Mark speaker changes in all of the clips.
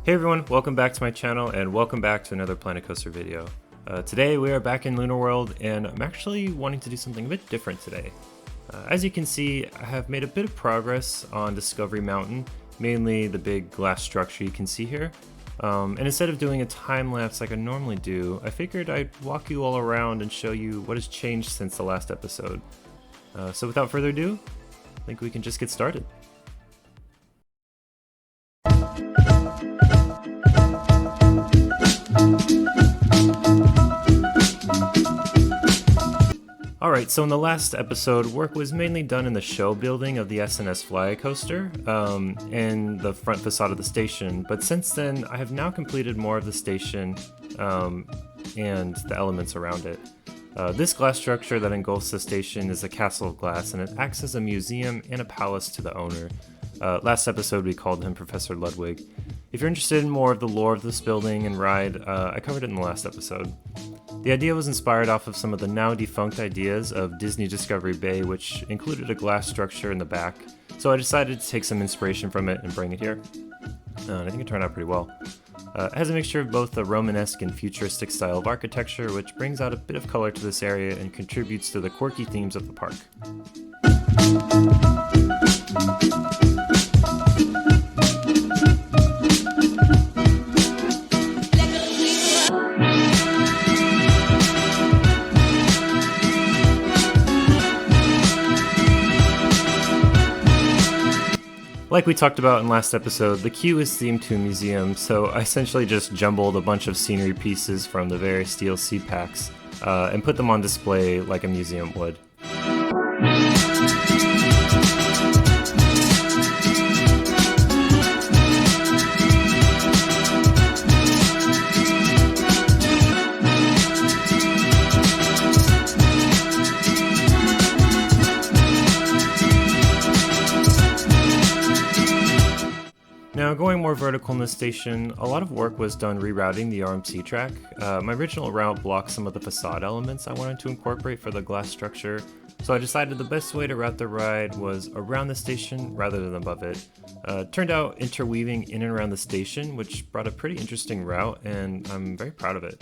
Speaker 1: Hey everyone, welcome back to my channel and welcome back to another Planet Coaster video. Today we are back in Lunarworld and I'm actually wanting to do something a bit different today. As you can see, I have made a bit of progress on Discovery Mountain, mainly the big glass structure you can see here. And instead of doing a time lapse like I normally do, I figured I'd walk you all around and show you what has changed since the last episode. So without further ado, I think we can just get started. Alright, so in the last episode, work was mainly done in the show building of the SNS Fly Coaster and the front facade of the station, but since then I have now completed more of the station and the elements around it. This glass structure that engulfs the station is a castle of glass, and it acts as a museum and a palace to the owner. Last episode we called him Professor Ludwig. If you're interested in more of the lore of this building and ride, I covered it in the last episode. The idea was inspired off of some of the now defunct ideas of Disney Discovery Bay, which included a glass structure in the back, so I decided to take some inspiration from it and bring it here. And I think it turned out pretty well. It has a mixture of both the Romanesque and futuristic style of architecture, which brings out a bit of color to this area and contributes to the quirky themes of the park. Like we talked about in last episode, the queue is themed to a museum, so I essentially just jumbled a bunch of scenery pieces from the various DLC packs and put them on display like a museum would. Now, going more vertical in the station, a lot of work was done rerouting the RMC track. My original route blocked some of the facade elements I wanted to incorporate for the glass structure, so I decided the best way to route the ride was around the station rather than above it. Turned out interweaving in and around the station, which brought a pretty interesting route, and I'm very proud of it.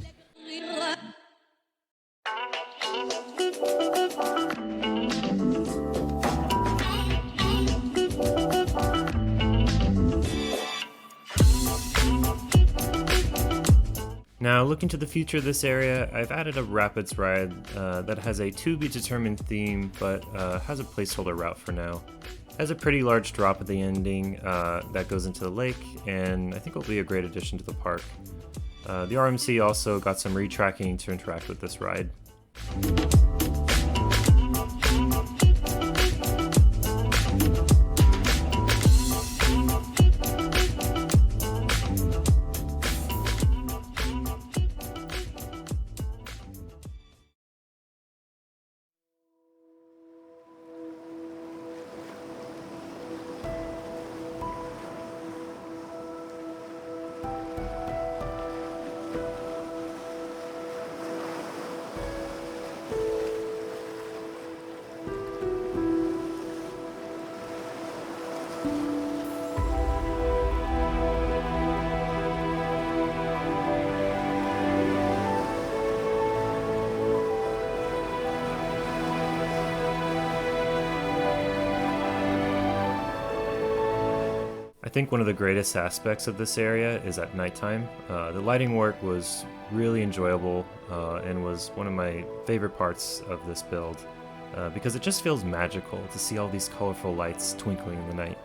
Speaker 1: Now, looking to the future of this area, I've added a rapids ride that has a to-be-determined theme, but has a placeholder route for now. It has a pretty large drop at the ending that goes into the lake, and I think will be a great addition to the park. The RMC also got some retracking to interact with this ride. I think one of the greatest aspects of this area is at nighttime. The lighting work was really enjoyable and was one of my favorite parts of this build because it just feels magical to see all these colorful lights twinkling in the night.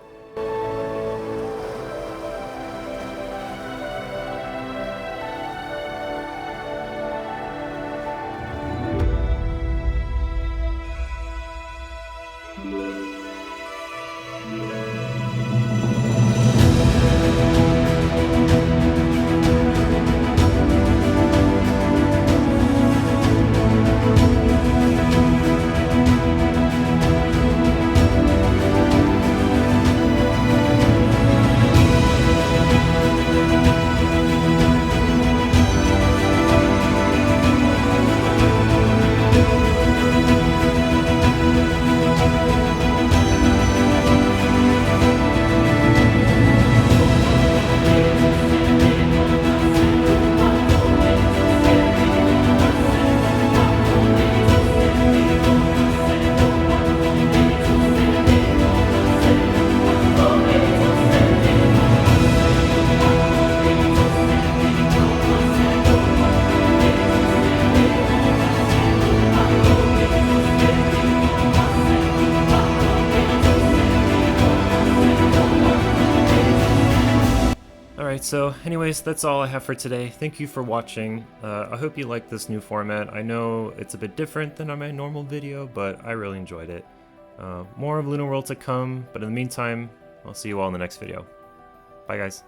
Speaker 1: so anyways, that's all I have for today. Thank you for watching. I hope you like this new format. I know it's a bit different than on my normal video, but I really enjoyed it. More of Lunarworld to come, but in the meantime, I'll see you all in the next video. Bye guys.